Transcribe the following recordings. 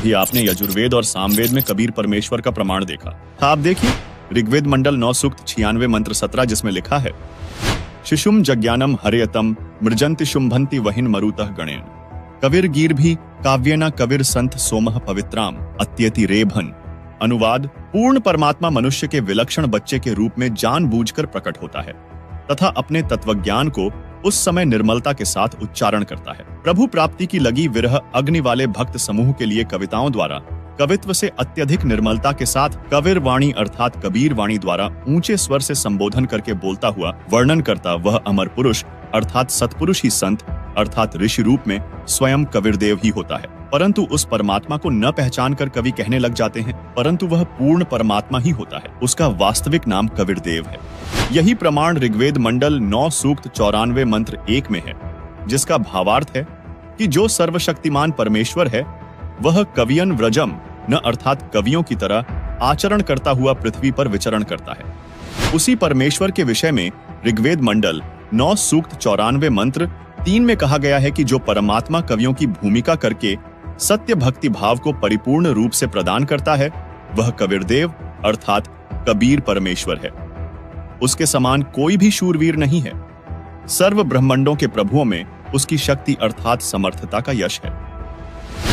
अभी आपने यजुर्वेद और सामवेद में कबीर परमेश्वर का प्रमाण देखा। आप देखिए ऋग्वेद मंडल 9 सूक्त 96 मंत्र 17, जिसमें लिखा है शिशुम जज्ञानम हरेयतम मृजंति शुंभंति वहिन मरुतः गणेन कविर गीर भी काव्यना कविर संत सोमह पवित्राम अत्यति रेभन। अनुवाद: पूर्ण परमात्मा मनुष्य के विलक्षण बच्चे के रूप में जानबूझकर प्रकट होता है तथा अपने तत्वज्ञान को उस समय निर्मलता के साथ उच्चारण करता है। प्रभु प्राप्ति की लगी विरह अग्नि वाले भक्त समूह के लिए कविताओं द्वारा कवित्व से अत्यधिक निर्मलता के साथ कविर वाणी अर्थात कबीर वाणी द्वारा ऊंचे स्वर से संबोधन करके बोलता हुआ वर्णन करता वह अमर पुरुष अर्थात सत्पुरुष ही संत अर्थात ऋषि रूप में स्वयं कबीरदेव ही होता है। परंतु उस परमात्मा को न पहचान कर कवि कहने लग जाते हैं, परंतु वह पूर्ण परमात्मा ही होता है। उसका वास्तविक नाम कबीरदेव है। यही प्रमाण ऋग्वेद मंडल 9 सूक्त 94 मंत्र 1 में है, जिसका भावार्थ है कि जो सर्वशक्तिमान परमेश्वर है वह कवियन व्रजम न अर्थात कवियों की तरह आचरण करता हुआ पृथ्वी पर विचरण करता है। उसी परमेश्वर के विषय में ऋग्वेद मंडल 9 सूक्त 94 मंत्र 3 में कहा गया है कि जो परमात्मा कवियों की भूमिका करके सत्य भक्ति भाव को परिपूर्ण रूप से प्रदान करता है वह कबीरदेव अर्थात कबीर परमेश्वर है। उसके समान कोई भी शूरवीर नहीं है। सर्व ब्रह्मांडों के प्रभुओं में उसकी शक्ति अर्थात समर्थता का यश है।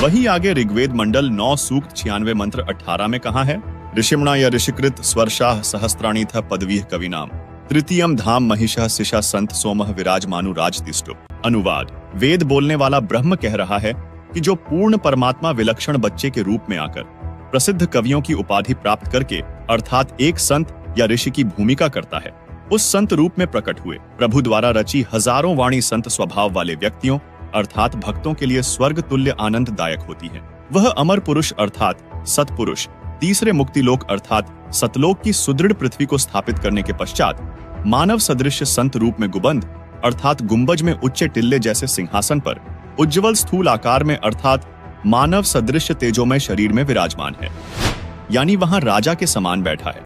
वही आगे ऋग्वेद मंडल 9 सूक्त 96 मंत्र 18 में कहा है ऋषिमणा या ऋषिकृत स्वर्षाः सहस्त्राणि था पदवीह कविनाम तृतीयम धाम महिषा शिशा संत सोमह विराजमानु राजतिष्ठु। अनुवाद: वेद बोलने वाला ब्रह्म कह रहा है कि जो पूर्ण परमात्मा विलक्षण बच्चे के रूप में आकर प्रसिद्ध कवियों की उपाधि प्राप्त करके अर्थात एक संत या ऋषि की भूमिका करता है, उस संत रूप में प्रकट हुए प्रभु द्वारा रची हजारों वाणी संत स्वभाव वाले व्यक्तियों अर्थात भक्तों के लिए स्वर्ग तुल्य आनंददायक होती है। वह अमर पुरुष अर्थात सतपुरुष तीसरे मुक्तिलोक अर्थात सतलोक की सुदृढ़ पृथ्वी को स्थापित करने के पश्चात मानव सदृश संत रूप में गुबंद अर्थात गुंबज में उच्च टिल्ले जैसे सिंहासन पर उज्ज्वल स्थूल आकार में अर्थात मानव सदृश तेजोमय शरीर में विराजमान है, यानी वहां राजा के समान बैठा है।